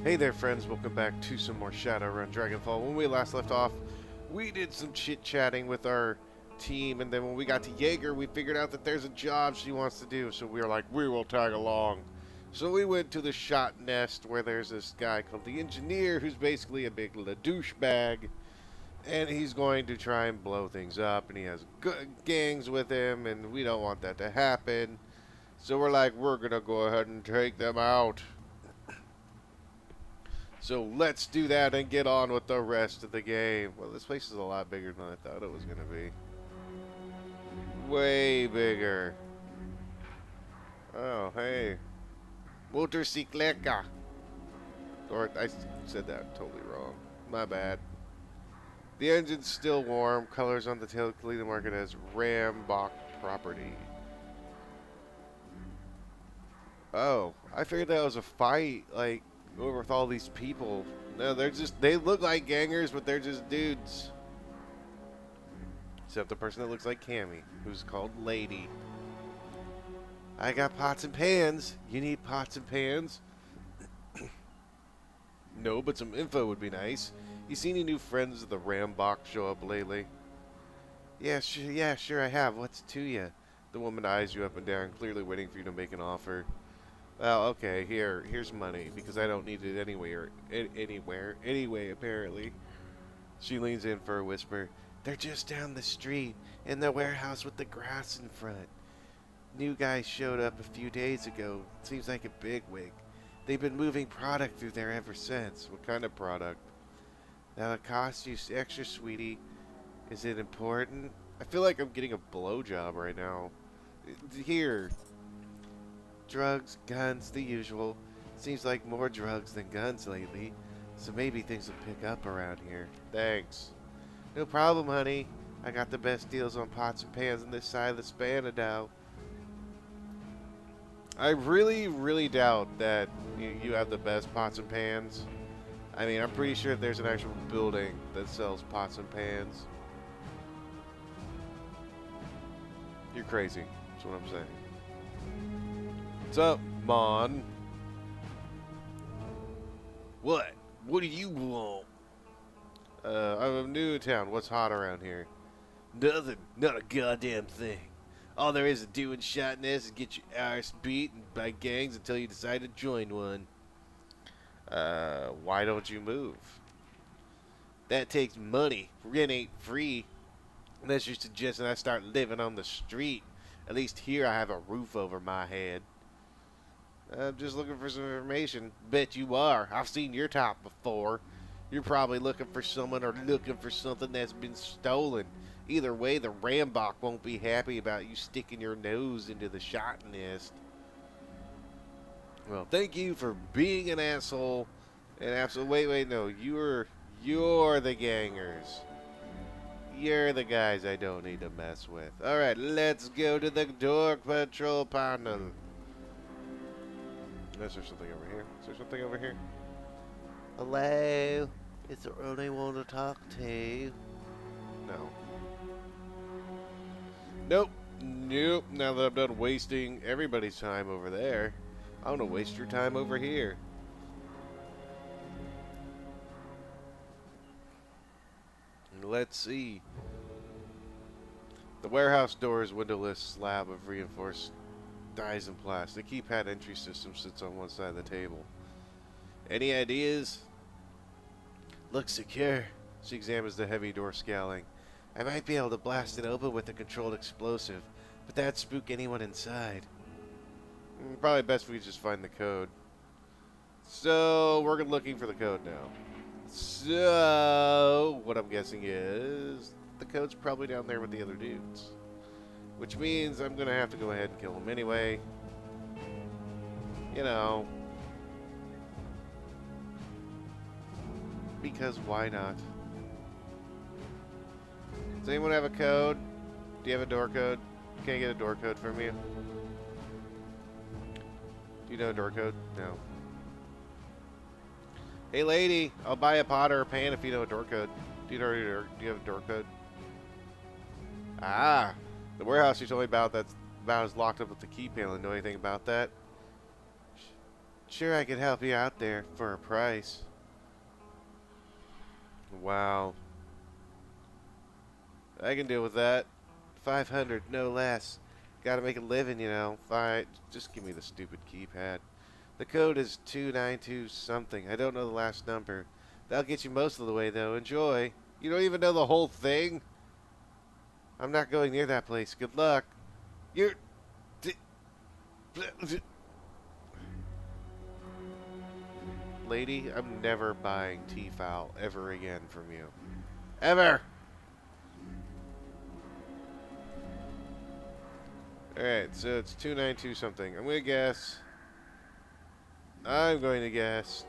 Hey there friends, welcome back to some more Shadowrun Dragonfall. When we last left off, we did some chit-chatting with our team, and then when we got to Jaeger, we figured out that there's a job she wants to do, so we were like, we will tag along. So we went to the shot nest where there's this guy called the Engineer, who's basically a big douchebag, and he's going to try and blow things up, and he has gangs with him, and we don't want that to happen. So we're like, we're gonna go ahead and take them out. So let's do that and get on with the rest of the game. Well, this place is a lot bigger than I thought it was going to be. Way bigger. Oh, hey. Motorcicleta. Or I said that totally wrong. My bad. The engine's still warm. Colors on the tail clearly mark it as Rambach property. Oh, I figured that was a fight, like, over with all these people. No, they look like gangers, but they're just dudes. Except the person that looks like Cammy, who's called Lady. I got pots and pans. You need pots and pans? No, but some info would be nice. You seen any new friends of the Rambach show up lately? Yeah, sure I have. What's to you? The woman eyes you up and down, clearly waiting for you to make an offer. Well, okay, here's money, because I don't need it anyway, apparently. She leans in for a whisper. They're just down the street, in the warehouse with the grass in front. New guy showed up a few days ago. Seems like a bigwig. They've been moving product through there ever since. What kind of product? That'll cost you extra, sweetie. Is it important? I feel like I'm getting a blowjob right now. Here. Drugs, guns, the usual. Seems like more drugs than guns lately, so maybe things will pick up around here. Thanks. No problem, honey. I got the best deals on pots and pans on this side of the Spanidow. I really doubt that you have the best pots and pans. I mean, I'm pretty sure there's an actual building that sells pots and pans. You're crazy. That's what I'm saying. What's up, Mon? What? What do you want? I'm new in town. What's hot around here? Nothing. Not a goddamn thing. All there is to do in Shotness is get your arse beat by gangs until you decide to join one. Why don't you move? That takes money. Rent ain't free. Unless you're suggesting I start living on the street. At least here I have a roof over my head. I'm just looking for some information. Bet you are. I've seen your type before. You're probably looking for someone or looking for something that's been stolen. Either way, the Rambach won't be happy about you sticking your nose into the shot nest. Well, thank you for being an asshole. Wait, no. You're the gangers. You're the guys I don't need to mess with. Alright, let's go to the door patrol panel. Is there something over here? Is there something over here? Hello? Is there anyone to talk to? No. Nope. Nope. Now that I'm done wasting everybody's time over there, I want to waste your time over here. Let's see. The warehouse door is windowless slab of reinforced dies and plastic. The keypad entry system sits on one side of the table. Any ideas? Looks secure. She examines the heavy door, scowling. I might be able to blast it open with a controlled explosive, but that'd spook anyone inside. Probably best if we just find the code. So, we're looking for the code now. So, what I'm guessing is the code's probably down there with the other dudes. Which means I'm going to have to go ahead and kill him anyway. You know. Because why not? Does anyone have a code? Do you have a door code? Can I get a door code from you? Do you know a door code? No. Hey lady, I'll buy a pot or a pan if you know a door code. Do you have a door code? Ah, the warehouse you told me about is locked up with the key panel. Know anything about that? Sure, I could help you out there for a price. Wow. I can deal with that. 500, no less. Gotta make a living, you know. Fine. Just give me the stupid keypad. The code is 292 something. I don't know the last number. That'll get you most of the way, though. Enjoy. You don't even know the whole thing? I'm not going near that place. Good luck. You're... Lady, I'm never buying T-Foul ever again from you. Ever! Alright, so it's 292 something. I'm going to guess...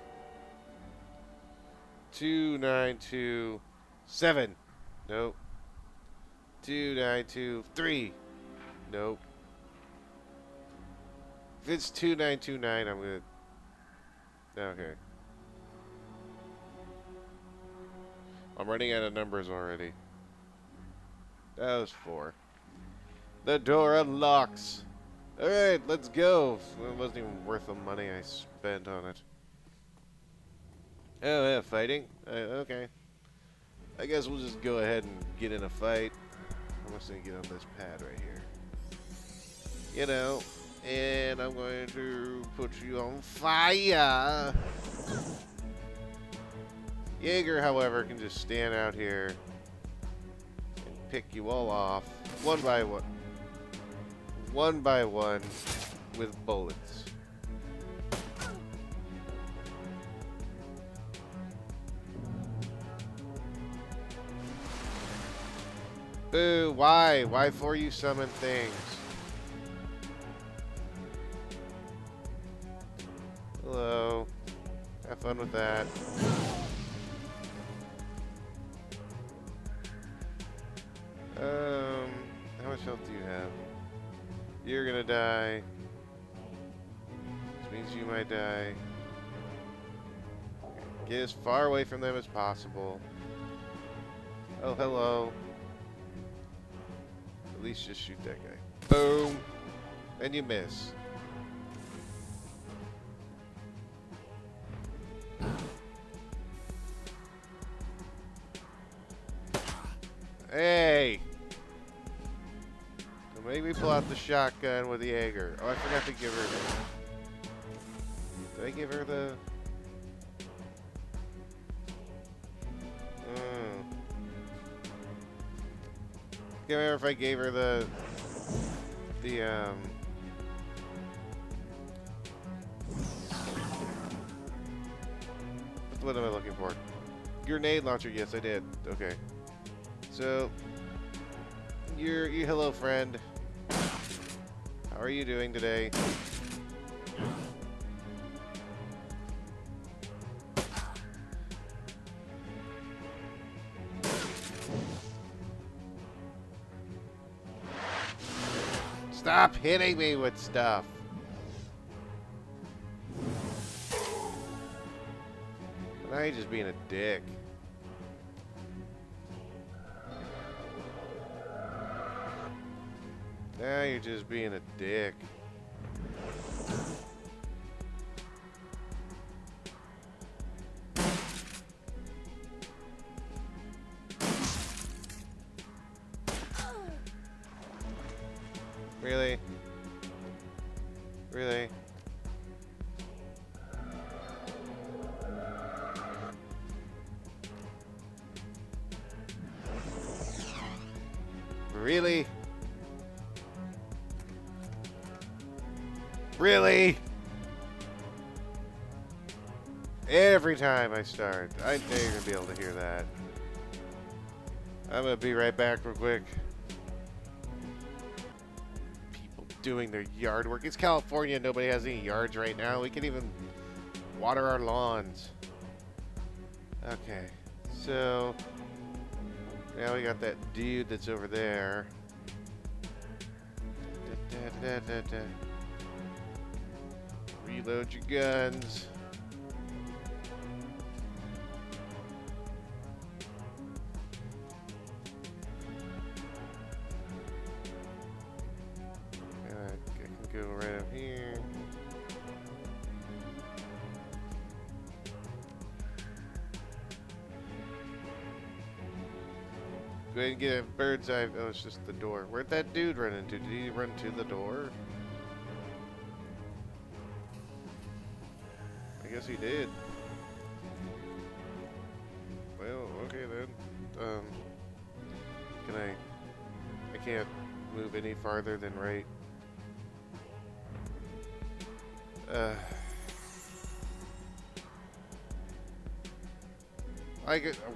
2927. Nope. 2923. Nope. If it's 2929, I'm gonna... Okay. I'm running out of numbers already. That was 4. The door unlocks. Alright, let's go. It wasn't even worth the money I spent on it. Oh, yeah, fighting? Okay. I guess we'll just go ahead and get in a fight. I'm just gonna get on this pad right here. You know, and I'm going to put you on fire. Jaeger, however, can just stand out here and pick you all off one by one. One by one with bullets. Boo, why? Why for you summon things? Hello. Have fun with that. How much health do you have? You're gonna die. Which means you might die. Get as far away from them as possible. Oh, hello. At least just shoot that guy. Boom! And you miss. Hey! Don't make me pull out the shotgun with the Jaeger. Oh, I forgot to give her... Did I give her the... I can't remember if I gave her the what am I looking for? Grenade launcher, yes I did. Okay. So you hello friend. How are you doing today? Stop hitting me with stuff. Now you're just being a dick. Now you're just being a dick. Really? Really? Really? Really? Every time I start. I know you're gonna be able to hear that. I'm gonna be right back real quick. People doing their yard work. It's California. Nobody has any yards right now. We can even water our lawns. Okay. So now we got that dude that's over there. Reload your guns. I can go right up here. go ahead and get a bird's eye. Oh, it's just the door. Where'd that dude run into? Did he run to the door? I guess he did. Well, okay then. Can I can't move any farther than right.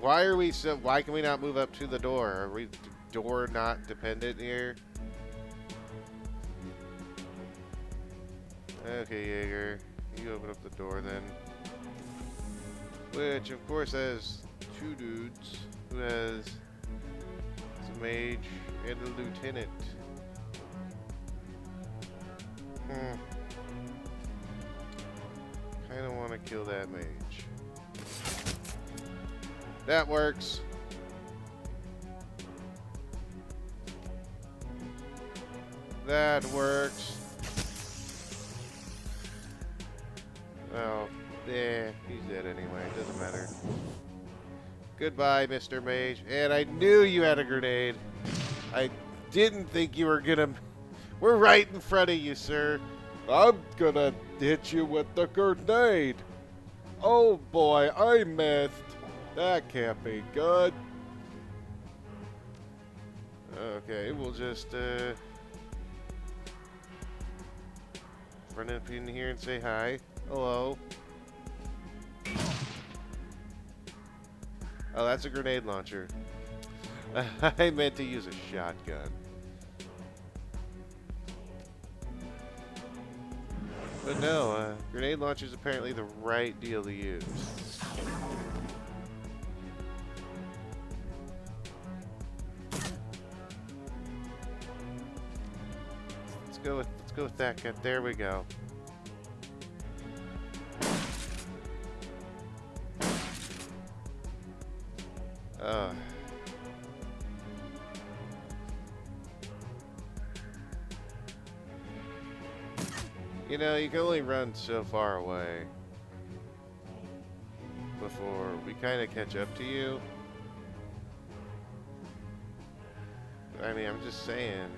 Why are we so? Why can we not move up to the door? Are we door not dependent here? Okay, Jaeger, you open up the door then. Which, of course, has two dudes who has a mage and a lieutenant. Kind of want to kill that mage. That works. That works. Well, yeah, he's dead anyway. Doesn't matter. Goodbye, Mr. Mage. And I knew you had a grenade. I didn't think you were gonna... We're right in front of you, sir. I'm gonna hit you with the grenade. Oh boy, I missed. That can't be good. Okay, we'll just run up in here and say hi. Hello. Oh, that's a grenade launcher. I meant to use a shotgun. But no, grenade launcher is apparently the right deal to use. Let's go with that gun. There we go. You know, you can only run so far away before we kind of catch up to you. I mean, I'm just saying.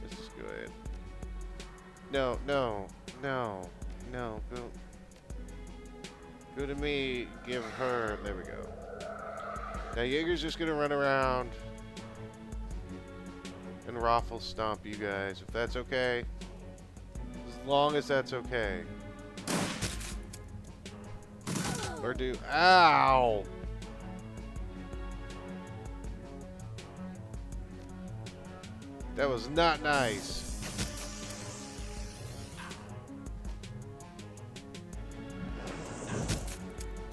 Let's just go ahead. No, no, no, no. Go to me, give her. There we go. Now Jaeger's just gonna run around and raffle stomp you guys, if that's okay. As long as that's okay. Or do... Ow! That was not nice.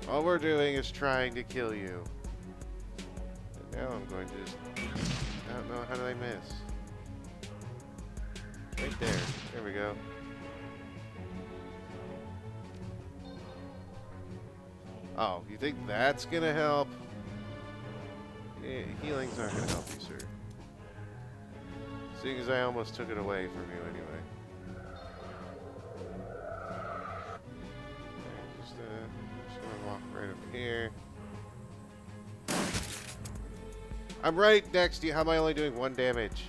All we're doing is trying to kill you. And now I'm going to just... I don't know, how did I miss? Right there. There we go. Oh, you think that's gonna help? Yeah, healing's not gonna help you, sir. Seeing as I almost took it away from you anyway. Just gonna walk right up here. I'm right next to you. How am I only doing 1 damage?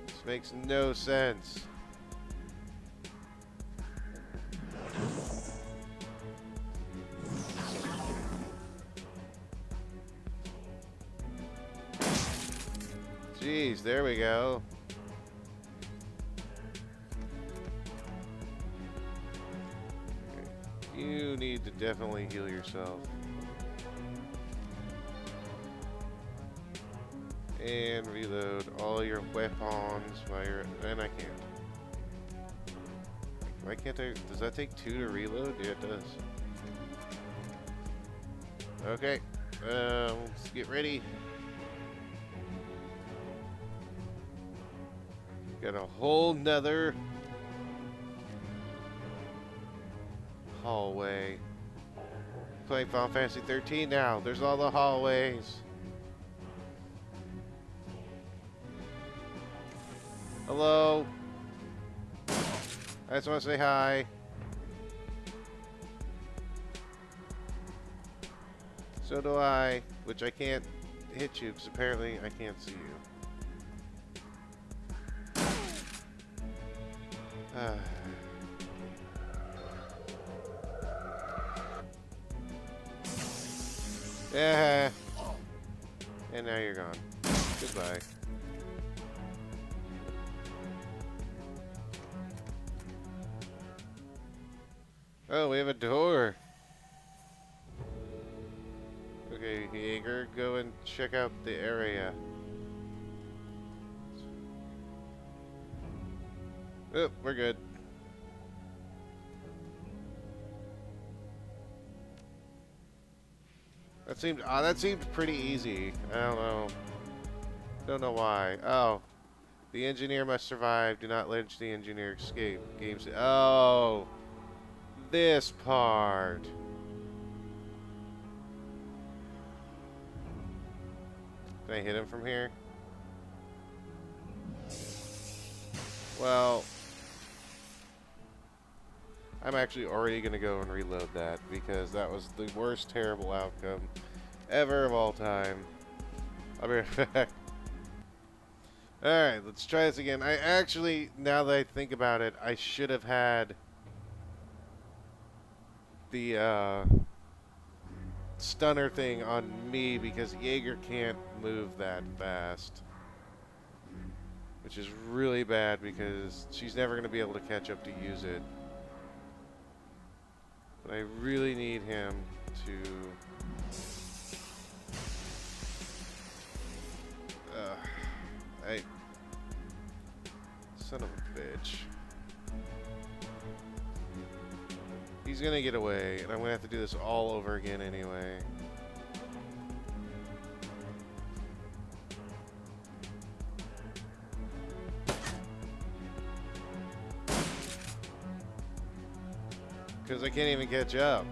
This makes no sense. Jeez, there we go. Okay. You need to definitely heal yourself. And reload all your weapons while you're... And I can't. Why can't I... Does that take 2 to reload? Yeah, it does. Okay. Let's get ready. Got a whole nother hallway. Playing Final Fantasy 13 now. There's all the hallways. Hello? I just want to say hi. So do I, which I can't hit you because apparently I can't see you. Yeah. And now you're gone. Goodbye. Oh, we have a door. Okay, Jaeger, go and check out the area. Oh, we're good. That seemed pretty easy. I don't know. Don't know why. Oh. The engineer must survive. Do not let the engineer escape. Games. Oh. This part. Can I hit him from here? Well, I'm actually already going to go and reload that because that was the worst terrible outcome ever of all time. I'll be right back. Alright, let's try this again. I actually, now that I think about it, I should have had the stunner thing on me because Jaeger can't move that fast. Which is really bad because she's never going to be able to catch up to use it. But I really need him to... Son of a bitch. He's gonna get away, and I'm gonna have to do this all over again anyway. Because I can't even catch up.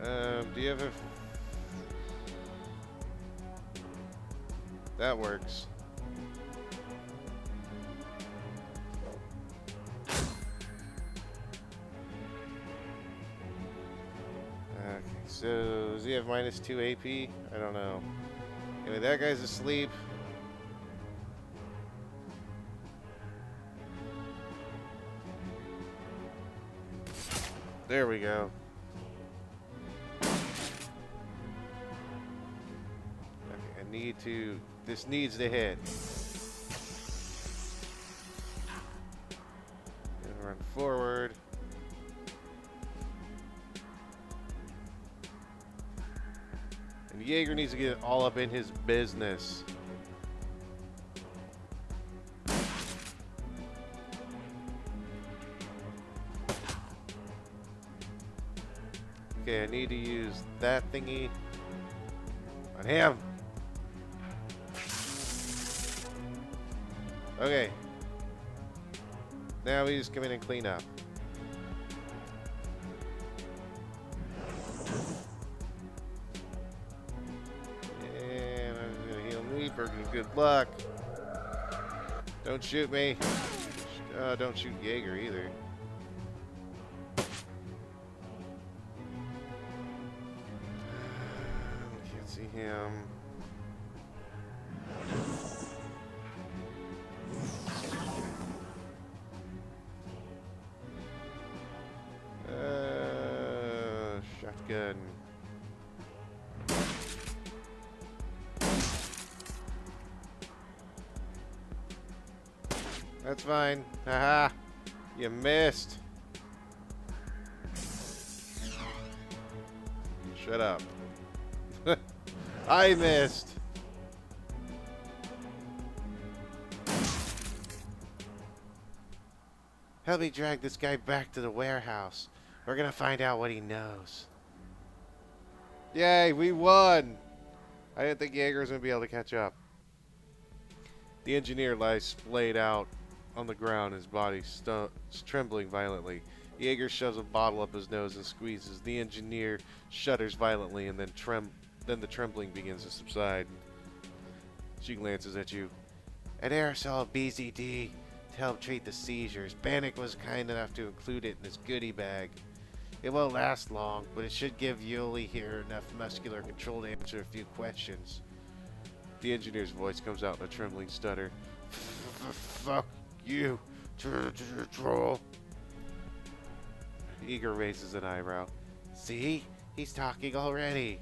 Do you have a... That works. Okay, so does he have -2 AP? I don't know. Anyway, that guy's asleep. There we go. Okay, I need to... This needs to hit. And run forward. And Jaeger needs to get all up in his business. Okay, I need to use that thingy on him. Okay. Now we just come in and clean up. And I'm gonna heal Leaper. Good luck. Don't shoot me. Don't shoot Jaeger either. Can't see him. Shotgun. That's fine. Haha. You missed. Shut up. I missed. Help me drag this guy back to the warehouse. We're gonna find out what he knows. Yay, we won! I didn't think Jaeger was gonna be able to catch up. The engineer lies splayed out on the ground, his body trembling violently. Jaeger shoves a bottle up his nose and squeezes. The engineer shudders violently, and then the trembling begins to subside. She glances at you. An aerosol BZD to help treat the seizures. Bannock was kind enough to include it in his goodie bag. It won't last long, but it should give Yuli here enough muscular control to answer a few questions. The engineer's voice comes out in a trembling stutter. Fuck you, troll. Eager raises an eyebrow. See? He's talking already.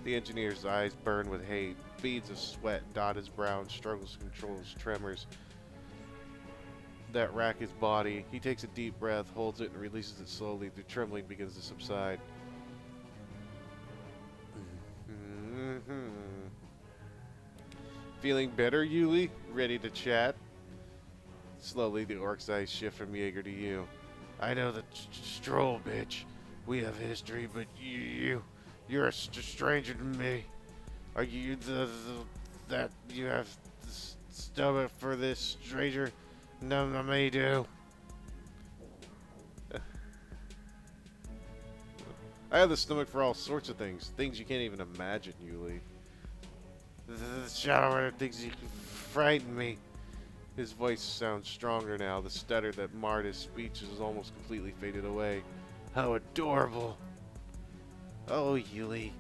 The engineer's eyes burn with hate. Beads of sweat dot his brow and struggles to control his tremors that rack his body. He takes a deep breath, holds it, and releases it slowly. The trembling begins to subside. Feeling better, Yuli? Ready to chat? Slowly, the orc's eyes shift from Jaeger to you. I know the stroll, bitch. We have history, but you're a stranger to me. Are you that you have the stomach for this stranger? No, me do. I have the stomach for all sorts of things. Things you can't even imagine, Yuli. The Shadowrun thinks you can frighten me. His voice sounds stronger now. The stutter that marred his speech is almost completely faded away. How adorable. Oh, Yuli.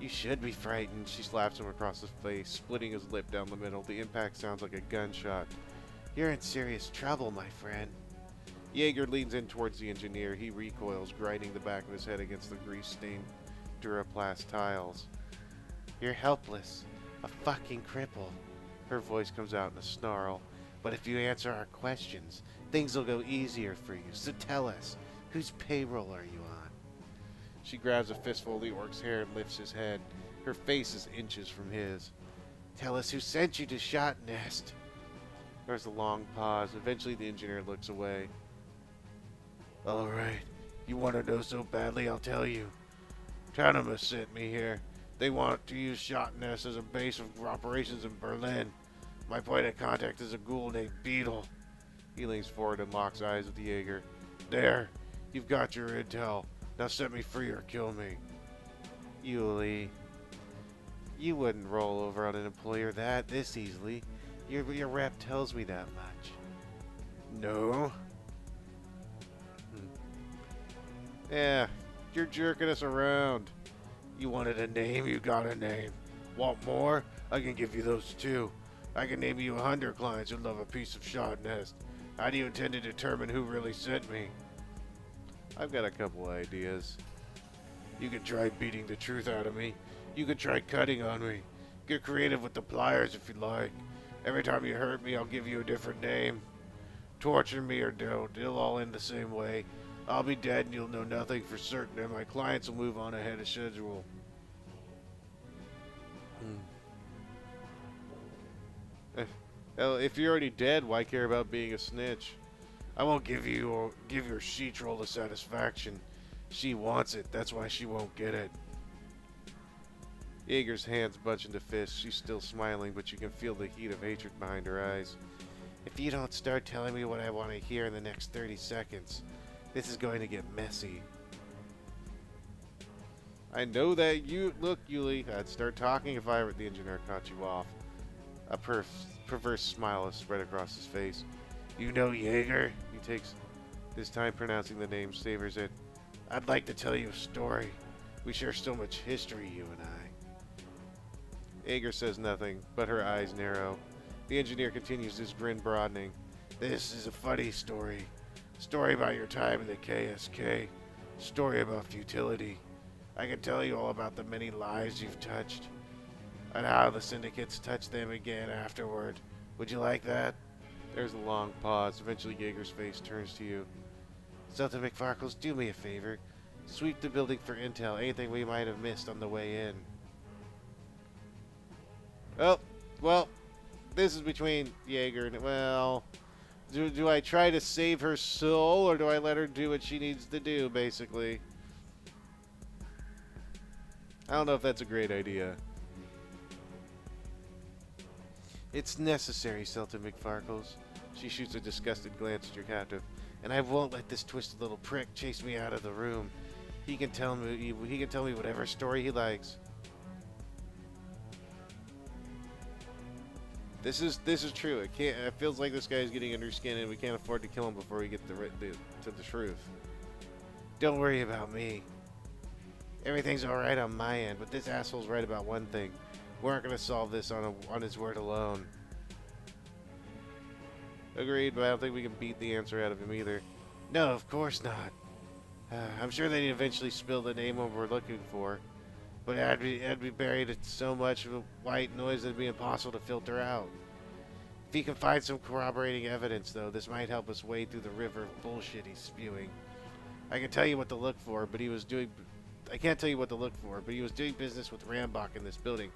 You should be frightened. She slaps him across the face, splitting his lip down the middle. The impact sounds like a gunshot. You're in serious trouble, my friend. Jaeger leans in towards the engineer. He recoils, grinding the back of his head against the grease-stained Duraplast tiles. You're helpless. A fucking cripple. Her voice comes out in a snarl. But if you answer our questions, things will go easier for you. So tell us, whose payroll are you on? She grabs a fistful of the orc's hair and lifts his head. Her face is inches from his. Tell us who sent you to Shot Nest. There's a long pause. Eventually the engineer looks away. Alright, you want to know so badly, I'll tell you. Tanema sent me here. They want to use Shot Nest as a base of operations in Berlin. My point of contact is a ghoul named Beetle. He leans forward and locks eyes with Jaeger. There, you've got your intel. Now set me free or kill me. Yuli, you wouldn't roll over on an employer this easily. Your rep tells me that much. No? Yeah, you're jerking us around. You wanted a name, you got a name. Want more? I can give you those too. I can name you 100 clients who love a piece of Shot Nest. How do you intend to determine who really sent me? I've got a couple ideas. You can try beating the truth out of me. You can try cutting on me. Get creative with the pliers if you like. Every time you hurt me, I'll give you a different name. Torture me or don't, it'll all end the same way. I'll be dead and you'll know nothing for certain, and my clients will move on ahead of schedule. Well, if you're already dead, why care about being a snitch? I won't give your she-troll the satisfaction. She wants it, that's why she won't get it. Jaeger's hands bunch into fists. She's still smiling, but you can feel the heat of hatred behind her eyes. If you don't start telling me what I want to hear in the next 30 seconds, this is going to get messy. I know that you... Look, Yuli, I'd start talking if I were the engineer caught you off. A perverse smile is spread across his face. You know Jaeger? He takes his time pronouncing the name, savors it. I'd like to tell you a story. We share so much history, you and I. Jaeger says nothing, but her eyes narrow. The engineer continues, his grin broadening. This is a funny story. Story about your time in the KSK. Story about futility. I can tell you all about the many lives you've touched. And how the syndicates touched them again afterward. Would you like that? There's a long pause. Eventually Jaeger's face turns to you. Sultan McFarkles, do me a favor. Sweep the building for intel. Anything we might have missed on the way in. Oh, well, this is between Jaeger and... Well, do I try to save her soul, or do I let her do what she needs to do, basically? I don't know if that's a great idea. It's necessary, Sultan McFarkles. She shoots a disgusted glance at your captive. And I won't let this twisted little prick chase me out of the room. He can tell me whatever story he likes. This is true. It feels like this guy's getting under skin, and we can't afford to kill him before we get to the truth. Don't worry about me. Everything's all right on my end, but this asshole's right about one thing. We aren't gonna solve this on his word alone. Agreed, but I don't think we can beat the answer out of him either. No, of course not. I'm sure they'd eventually spill the name we're looking for, but it'd be buried in so much white noise it'd be impossible to filter out. If he can find some corroborating evidence, though, this might help us wade through the river of bullshit he's spewing. I can tell you what to look for, but I can't tell you what to look for, but he was doing business with Rambach in this building.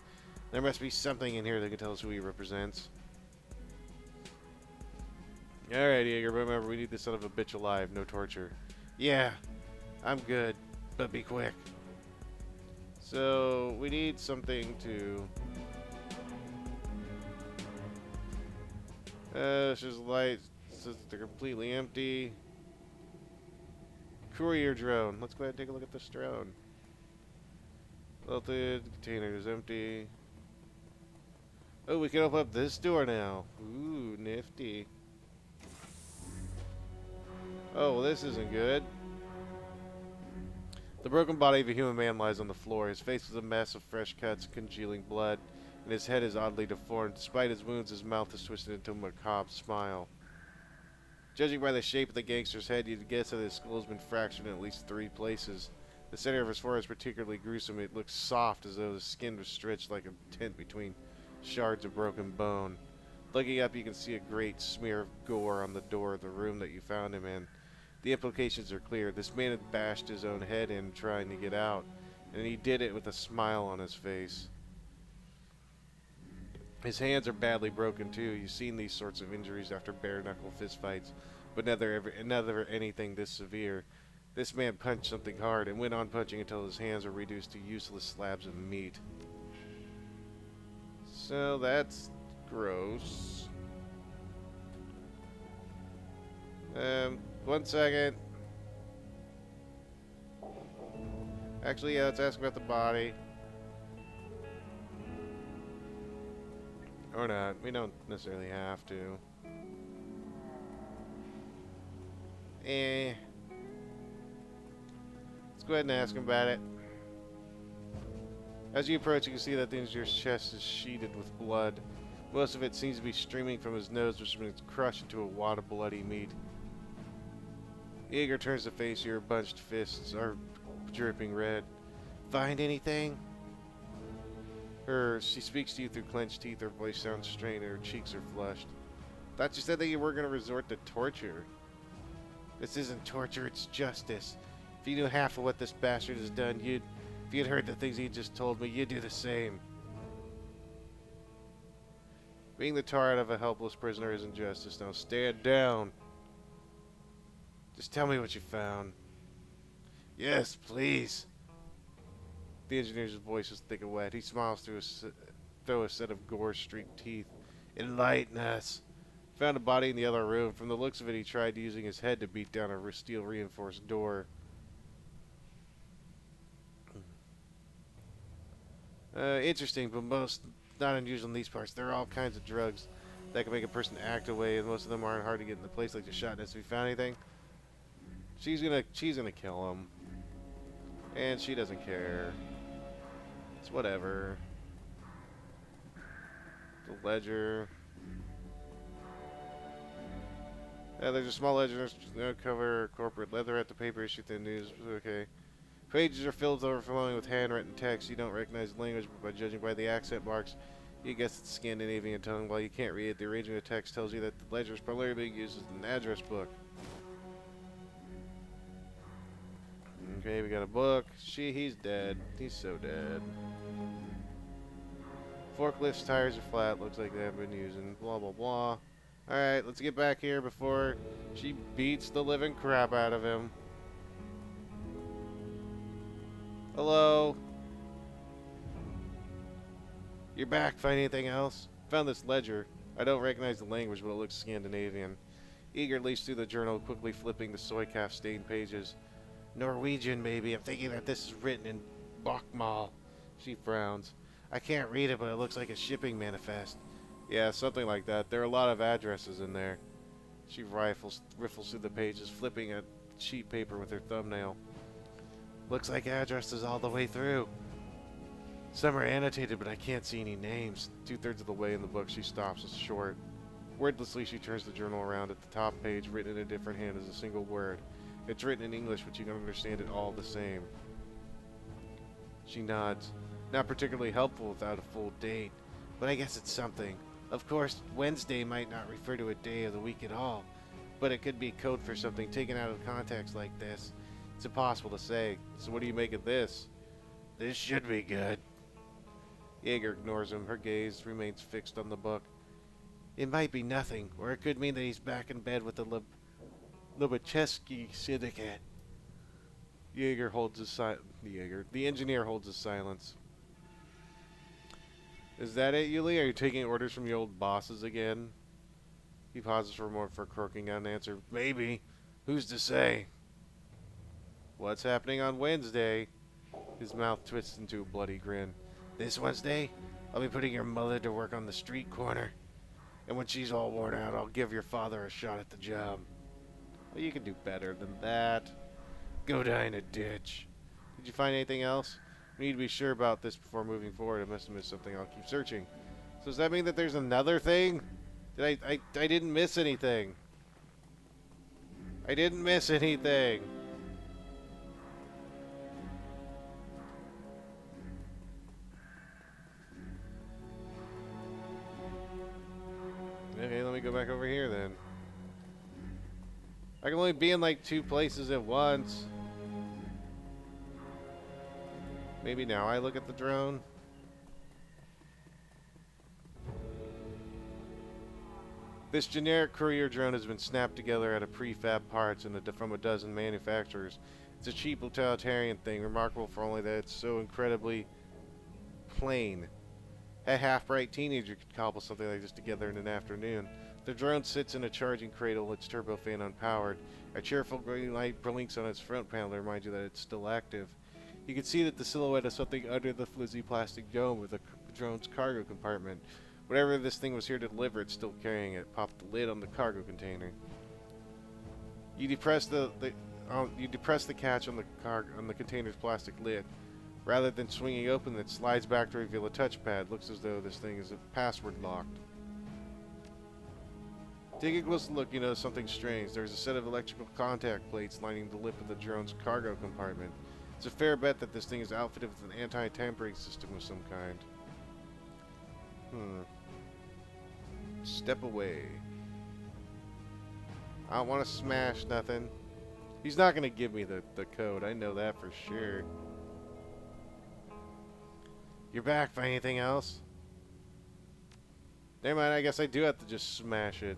There must be something in here that can tell us who he represents. Alright, Jaeger, remember, we need this son of a bitch alive, no torture. Yeah, I'm good, but be quick. So, we need something to... it's just lights, says they're completely empty. Courier drone. Let's go ahead and take a look at this drone. Melted, container is empty. Oh, we can open up this door now. Ooh, nifty. Oh, well, this isn't good. The broken body of a human man lies on the floor. His face is a mess of fresh cuts and congealing blood, and his head is oddly deformed. Despite his wounds, his mouth is twisted into a macabre smile. Judging by the shape of the gangster's head, you'd guess that his skull has been fractured in at least 3 places. The center of his forehead is particularly gruesome. It looks soft, as though the skin was stretched like a tent between shards of broken bone. Looking up, you can see a great smear of gore on the door of the room that you found him in. The implications are clear. This man had bashed his own head in trying to get out, and he did it with a smile on his face. His hands are badly broken too. You've seen these sorts of injuries after bare-knuckle fistfights, but never anything this severe. This man punched something hard and went on punching until his hands were reduced to useless slabs of meat. So that's gross. 1 second. Actually, yeah, let's ask about the body. Or not. We don't necessarily have to. Let's go ahead and ask him about it. As you approach, you can see that the engineer's chest is sheeted with blood. Most of it seems to be streaming from his nose, which has been crushed into a wad of bloody meat. Eager turns to face your bunched fists are dripping red. Find anything? She speaks to you through clenched teeth. Her voice sounds strained and her cheeks are flushed. Thought you said that you were going to resort to torture. This isn't torture, it's justice. If you knew half of what this bastard has done, if you'd heard the things he just told me, you'd do the same. Being the tar out of a helpless prisoner isn't justice. Now stand down. Just tell me what you found. Yes, please. The engineer's voice is thick and wet. He smiles through a set of gore-streaked teeth. Enlighten us. Found a body in the other room. From the looks of it, he tried using his head to beat down a steel-reinforced door. Interesting, but not unusual in these parts. There are all kinds of drugs that can make a person act away, and most of them aren't hard to get in the place, like the shotness. Have you found anything? She's gonna kill him. And she doesn't care. It's whatever. The ledger. There's a small ledger cover, corporate leatherette, the paper issue, the news. Okay. Pages are filled overflowing with handwritten text. You don't recognize the language, but by judging by the accent marks, you guess it's Scandinavian tongue. While you can't read it, the arrangement of text tells you that the ledger is primarily being used as an address book. Okay, we got a book. He's dead. He's so dead. Forklifts, tires are flat. Looks like they haven't been using. Blah, blah, blah. Alright, let's get back here before she beats the living crap out of him. Hello? You're back. Find anything else? Found this ledger. I don't recognize the language, but it looks Scandinavian. Eager leaves through the journal, quickly flipping the soy calf stained pages. Norwegian, maybe. I'm thinking that this is written in Bokmal. She frowns. I can't read it, but it looks like a shipping manifest. Yeah, something like that. There are a lot of addresses in there. She riffles through the pages, flipping a sheet paper with her thumbnail. Looks like addresses all the way through. Some are annotated, but I can't see any names. 2/3 of the way in the book, she stops short. Wordlessly, she turns the journal around. At the top page, written in a different hand, is a single word. It's written in English, but you can understand it all the same. She nods. Not particularly helpful without a full date, but I guess it's something. Of course, Wednesday might not refer to a day of the week at all, but it could be code for something taken out of context like this. It's impossible to say. So what do you make of this? This should be good. Jaeger ignores him. Her gaze remains fixed on the book. It might be nothing, or it could mean that he's back in bed with the Lubachevsky Syndicate. The engineer holds his silence. Is that it, Yuli? Are you taking orders from your old bosses again? He pauses for a moment before croaking out an answer. Maybe. Who's to say? What's happening on Wednesday? His mouth twists into a bloody grin. This Wednesday, I'll be putting your mother to work on the street corner. And when she's all worn out, I'll give your father a shot at the job. Well, you can do better than that. Go die in a ditch. Did you find anything else? We need to be sure about this before moving forward. I must have missed something. I'll keep searching. So does that mean that there's another thing? I didn't miss anything. I didn't miss anything. Okay, let me go back over here then. I can only be in like 2 places at once. Maybe now I look at the drone. This generic courier drone has been snapped together out of prefab parts from a dozen manufacturers. It's a cheap utilitarian thing, remarkable for only that it's so incredibly plain. A half-bright teenager could cobble something like this together in an afternoon. The drone sits in a charging cradle, its turbofan unpowered. A cheerful green light blinks on its front panel to remind you that it's still active. You can see that the silhouette of something under the flimsy plastic dome of the drone's cargo compartment. Whatever this thing was here to deliver, it's still carrying it. Pop the lid on the cargo container. You depress the catch on the container's plastic lid. Rather than swinging open, it slides back to reveal a touchpad. Looks as though this thing is password locked. Take a close look, you notice something strange. There's a set of electrical contact plates lining the lip of the drone's cargo compartment. It's a fair bet that this thing is outfitted with an anti-tampering system of some kind. Step away. I don't want to smash nothing. He's not going to give me the code. I know that for sure. You're back. Find anything else? Never mind. I guess I do have to just smash it.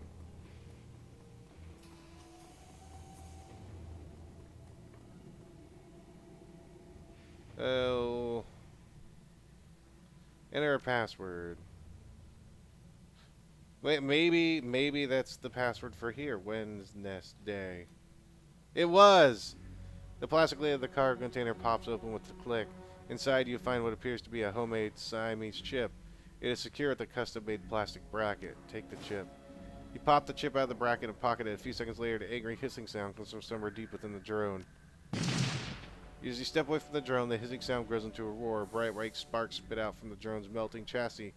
Oh. Enter a password. Wait, maybe that's the password for here. Wednesday. It was! The plastic lid of the cargo container pops open with a click. Inside you find what appears to be a homemade Siamese chip. It is secure with a custom-made plastic bracket. Take the chip. You pop the chip out of the bracket and pocket it. A few seconds later, the angry hissing sound comes from somewhere deep within the drone. As you step away from the drone, the hissing sound grows into a roar. Bright white sparks spit out from the drone's melting chassis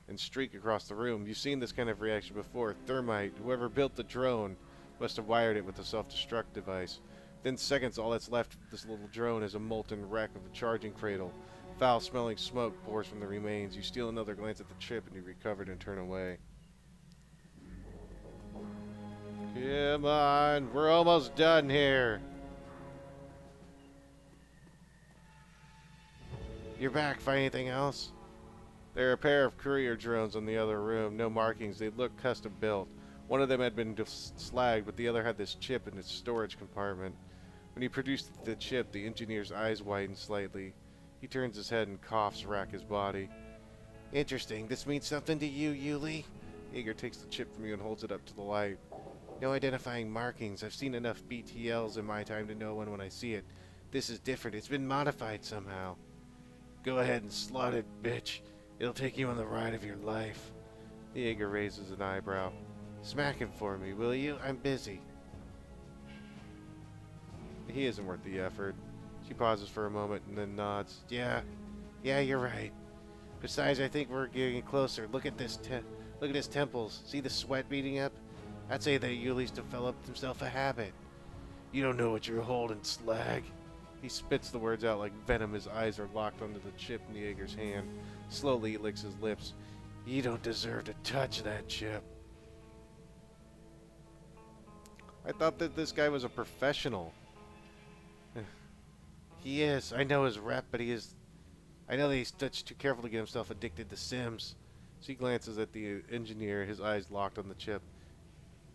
and streak across the room. You've seen this kind of reaction before. Thermite, whoever built the drone, must have wired it with a self-destruct device. Within seconds, all that's left of this little drone is a molten wreck of a charging cradle. Foul-smelling smoke pours from the remains. You steal another glance at the chip and you recover it and turn away. Come on, we're almost done here. You're back. Find anything else? There are a pair of courier drones in the other room. No markings. They look custom built. One of them had been slagged, but the other had this chip in its storage compartment. When he produced the chip, the engineer's eyes widen slightly. He turns his head and coughs rack his body. Interesting. This means something to you, Yuli? Jaeger takes the chip from you and holds it up to the light. No identifying markings. I've seen enough BTLs in my time to know when I see it. This is different. It's been modified somehow. Go ahead and slot it, bitch. It'll take you on the ride of your life. Jaeger raises an eyebrow. Smack him for me, will you? I'm busy. He isn't worth the effort. She pauses for a moment and then nods. Yeah, you're right. Besides, I think we're getting closer. Look at his temples. See the sweat beating up? I'd say that Yuli's developed himself a habit. You don't know what you're holding, slag. He spits the words out like venom. His eyes are locked onto the chip in Jaeger's hand. Slowly, he licks his lips. You don't deserve to touch that chip. I thought that this guy was a professional. He is. I know his rep, but I know that he's too careful to get himself addicted to Sims. She glances at the engineer, his eyes locked on the chip.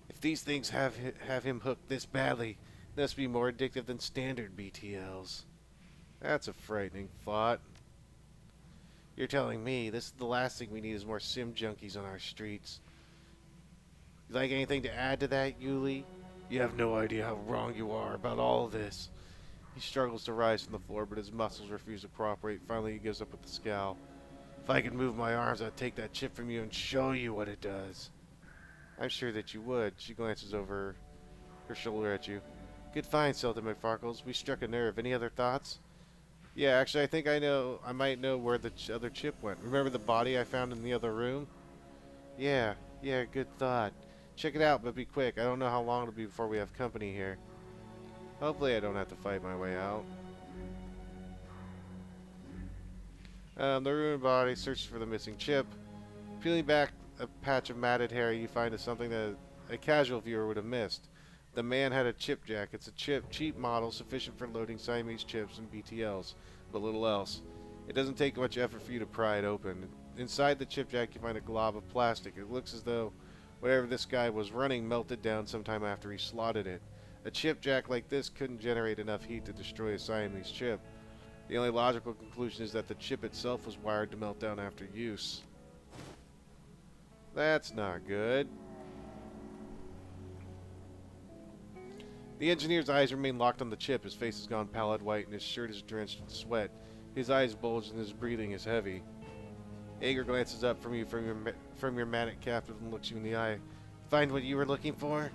If these things have him hooked this badly, they must be more addictive than standard BTLs. That's a frightening thought. You're telling me this is the last thing we need is more Sim junkies on our streets. You like anything to add to that, Yuli? You have no idea how wrong you are about all of this. He struggles to rise from the floor, but his muscles refuse to cooperate. Finally, he gives up with a scowl. If I could move my arms, I'd take that chip from you and show you what it does. I'm sure that you would. She glances over her shoulder at you. Good find, Sultan McFarkles. We struck a nerve. Any other thoughts? Yeah, actually, I think I might know where the other chip went. Remember the body I found in the other room? Yeah, good thought. Check it out, but be quick. I don't know how long it'll be before we have company here. Hopefully I don't have to fight my way out. The ruined body searches for the missing chip. Peeling back a patch of matted hair, you find something that a casual viewer would have missed. The man had a chip jack. It's a cheap model sufficient for loading Siamese chips and BTLs, but little else. It doesn't take much effort for you to pry it open. Inside the chip jack you find a glob of plastic. It looks as though whatever this guy was running melted down sometime after he slotted it. A chip jack like this couldn't generate enough heat to destroy a Siamese chip. The only logical conclusion is that the chip itself was wired to melt down after use. That's not good. The engineer's eyes remain locked on the chip. His face has gone pallid white and his shirt is drenched in sweat. His eyes bulge and his breathing is heavy. Ager glances up from your manic captive and looks you in the eye. Find what you were looking for?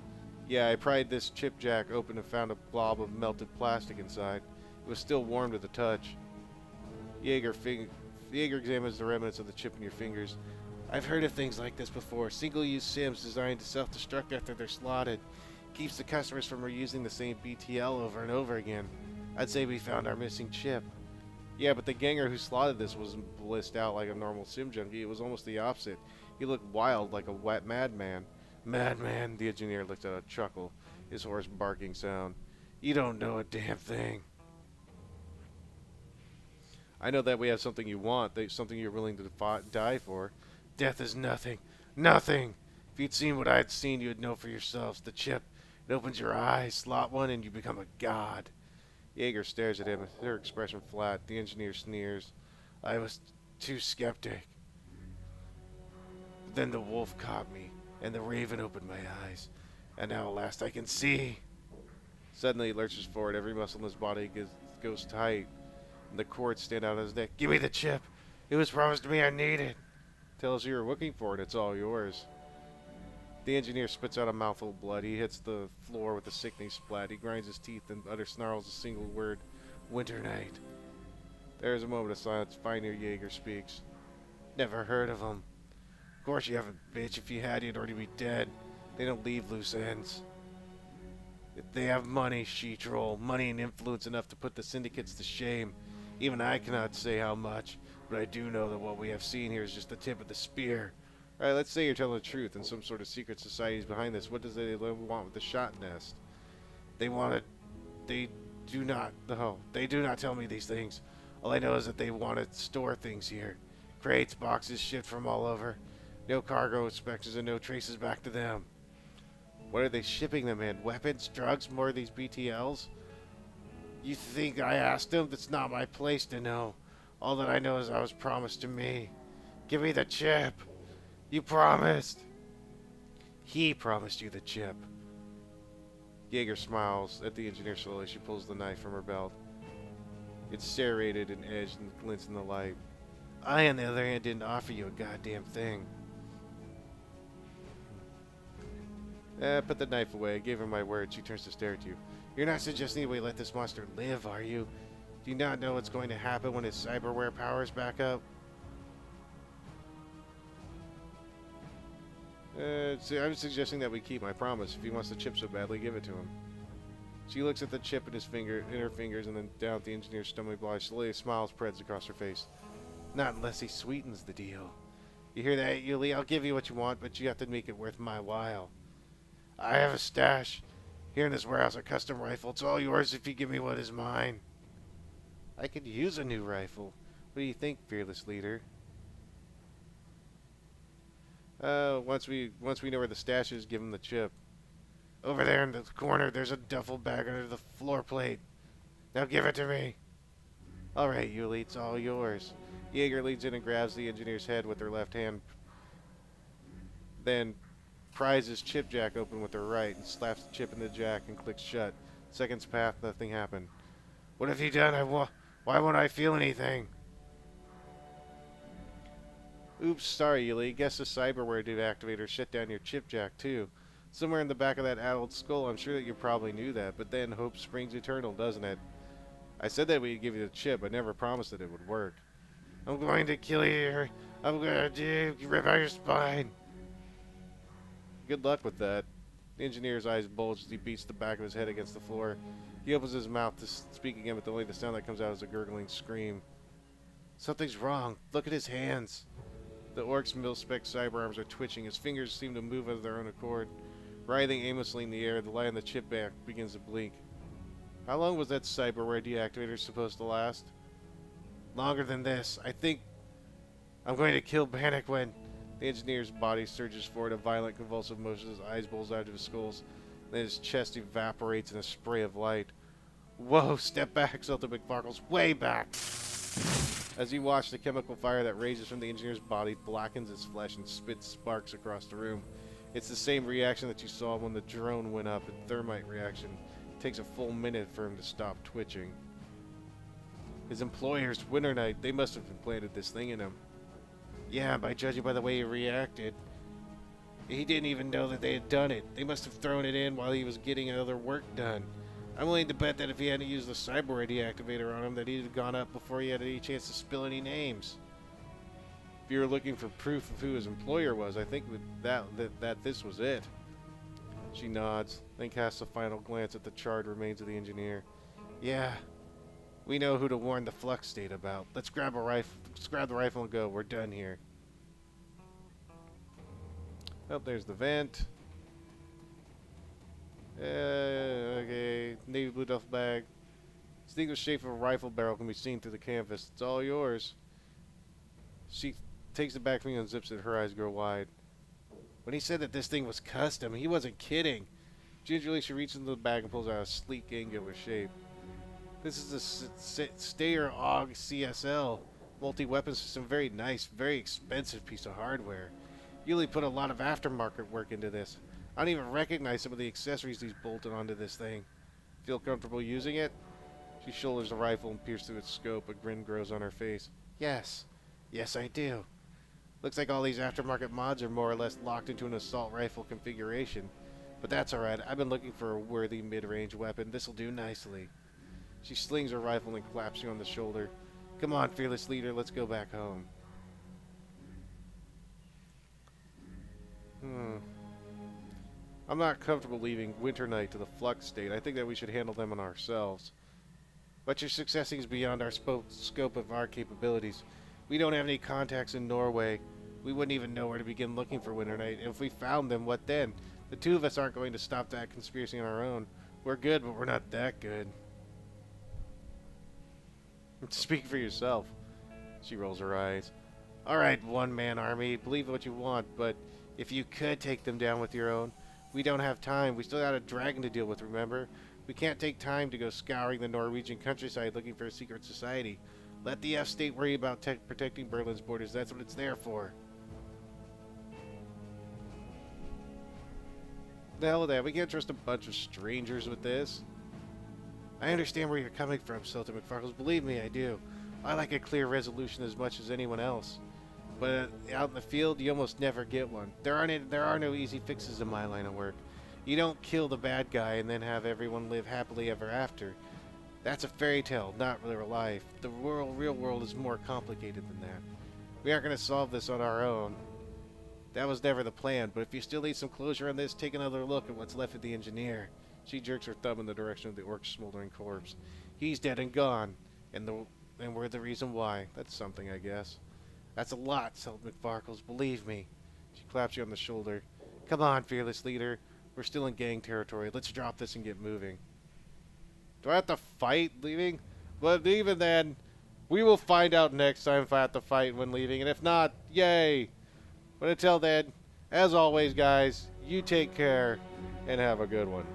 Yeah, I pried this chip jack open and found a glob of melted plastic inside. It was still warm to the touch. Jaeger examines the remnants of the chip in your fingers. I've heard of things like this before. Single-use Sims designed to self-destruct after they're slotted. Keeps the customers from reusing the same BTL over and over again. I'd say we found our missing chip. Yeah, but the ganger who slotted this wasn't blissed out like a normal Sim junkie. It was almost the opposite. He looked wild like a wet madman. Madman, the engineer looked at a chuckle, his hoarse barking sound. You don't know a damn thing. I know that we have something you want, something you're willing to die for. Death is nothing. Nothing! If you'd seen what I'd seen, you'd know for yourselves. The chip, it opens your eyes, slot one, and you become a god. Jaeger stares at him, her expression flat. The engineer sneers. I was too skeptic. Then the wolf caught me, and the raven opened my eyes. And now at last I can see. Suddenly he lurches forward. Every muscle in his body goes tight, and the cords stand out on his neck. Give me the chip. It was promised to me I need it. Tell us you were looking for it. It's all yours. The engineer spits out a mouthful of blood. He hits the floor with a sickening splat. He grinds his teeth and snarls a single word. Winter night. There is a moment of silence. Finally, Jaeger speaks. Never heard of him. Of course you haven't, bitch. If you had, you'd already be dead. They don't leave loose ends. If they have money, she-troll. Money and influence enough to put the syndicates to shame. Even I cannot say how much, but I do know that what we have seen here is just the tip of the spear. Alright, let's say you're telling the truth and some sort of secret society is behind this. What does they want with the shot nest? They do not tell me these things. All I know is that they want to store things here. Crates, boxes, shipped from all over. No cargo inspections and no traces back to them. What are they shipping them in? Weapons, drugs, more of these BTLs? You think I asked them? That's not my place to know. All that I know is I was promised to me. Give me the chip. You promised. He promised you the chip. Jaeger smiles at the engineer slowly. She pulls the knife from her belt. It's serrated and edged and glints in the light. I, on the other hand, didn't offer you a goddamn thing. Put the knife away. I gave her my word. She turns to stare at you. You're not suggesting we let this monster live, are you? Do you not know what's going to happen when his cyberware powers back up? I'm suggesting that we keep my promise. If he wants the chip so badly, give it to him. She looks at the chip in her fingers, and then down at the engineer's stomach block. Slowly, a smile spreads across her face. Not unless he sweetens the deal. You hear that, Yuli? I'll give you what you want, but you have to make it worth my while. I have a stash. Here in this warehouse, a custom rifle. It's all yours if you give me what is mine. I could use a new rifle. What do you think, fearless leader? Once we know where the stash is, give him the chip. Over there in the corner, there's a duffel bag under the floor plate. Now give it to me. All right, Yuli, it's all yours. Jaeger leads in and grabs the engineer's head with her left hand, then pries his chip jack open with her right and slaps the chip in the jack and clicks shut. Seconds pass, nothing happened. What have you done? Why won't I feel anything? Oops, sorry, Yuli. Guess the cyberware deactivator shut down your chip jack, too. Somewhere in the back of that addled skull, I'm sure that you probably knew that, but then hope springs eternal, doesn't it? I said that we'd give you the chip, I never promised that it would work. I'm going to kill you. I'm going to rip out your spine. Good luck with that. The engineer's eyes bulge as he beats the back of his head against the floor. He opens his mouth to speak again, but only the sound that comes out is a gurgling scream. Something's wrong. Look at his hands. The orc's mil-spec cyber arms are twitching. His fingers seem to move of their own accord. Writhing aimlessly in the air, the light on the chip back begins to blink. How long was that cyberware deactivator supposed to last? Longer than this. I think I'm going to kill Bannock when... The engineer's body surges forward, a violent convulsive motion. His eyes bulge out of his skull. Then his chest evaporates in a spray of light. Whoa, step back, Sultan McFarkles. Way back! As you watch, the chemical fire that rages from the engineer's body blackens his flesh and spits sparks across the room. It's the same reaction that you saw when the drone went up, a thermite reaction. It takes a full minute for him to stop twitching. His employers, Winter Knight, they must have implanted this thing in him. Yeah, by judging by the way he reacted. He didn't even know that they had done it. They must have thrown it in while he was getting other work done. I'm willing to bet that if he hadn't used the cyber deactivator on him, that he'd have gone up before he had any chance to spill any names. If you were looking for proof of who his employer was, I think that this was it. She nods, then casts a final glance at the charred remains of the engineer. Yeah, we know who to warn the Flux State about. Let's grab a rifle. Let's grab the rifle and go. We're done here. Oh, there's the vent. Okay, navy blue duffel bag. Distinguished shape of a rifle barrel can be seen through the canvas. It's all yours. She takes the back from you and zips it. Her eyes grow wide. When he said that this thing was custom, he wasn't kidding. Gingerly, she reaches into the bag and pulls out a sleek, angular shape. This is a Stayer AUG CSL multi-weapon system. Very nice, very expensive piece of hardware. Yuli put a lot of aftermarket work into this. I don't even recognize some of the accessories he's bolted onto this thing. Feel comfortable using it? She shoulders the rifle and peers through its scope. A grin grows on her face. Yes. Yes, I do. Looks like all these aftermarket mods are more or less locked into an assault rifle configuration. But that's alright. I've been looking for a worthy mid-range weapon. This'll do nicely. She slings her rifle and claps you on the shoulder. Come on, fearless leader, let's go back home. I'm not comfortable leaving Winter Knight to the Flux State. I think that we should handle them on ourselves. But your successing is beyond our scope of our capabilities. We don't have any contacts in Norway. We wouldn't even know where to begin looking for Winter Knight. And if we found them, what then? The two of us aren't going to stop that conspiracy on our own. We're good, but we're not that good. Speak for yourself. She rolls her eyes. Alright, one-man army. Believe what you want, but if you could take them down with your own, we don't have time. We still got a dragon to deal with, remember? We can't take time to go scouring the Norwegian countryside looking for a secret society. Let the F-State worry about protecting Berlin's borders. That's what it's there for. The hell with that. We can't trust a bunch of strangers with this. I understand where you're coming from, Sultan McFarkles. Believe me, I do. I like a clear resolution as much as anyone else. But out in the field, you almost never get one. There are no easy fixes in my line of work. You don't kill the bad guy and then have everyone live happily ever after. That's a fairy tale, not real life. The real world is more complicated than that. We aren't going to solve this on our own. That was never the plan, but if you still need some closure on this, take another look at what's left of the engineer. She jerks her thumb in the direction of the orc's smoldering corpse. He's dead and gone, and we're the reason why. That's something, I guess. That's a lot, Selt McFarkles, believe me. She claps you on the shoulder. Come on, fearless leader. We're still in gang territory. Let's drop this and get moving. Do I have to fight leaving? But even then, we will find out next time if I have to fight when leaving, and if not, yay! But until then, as always, guys, you take care and have a good one.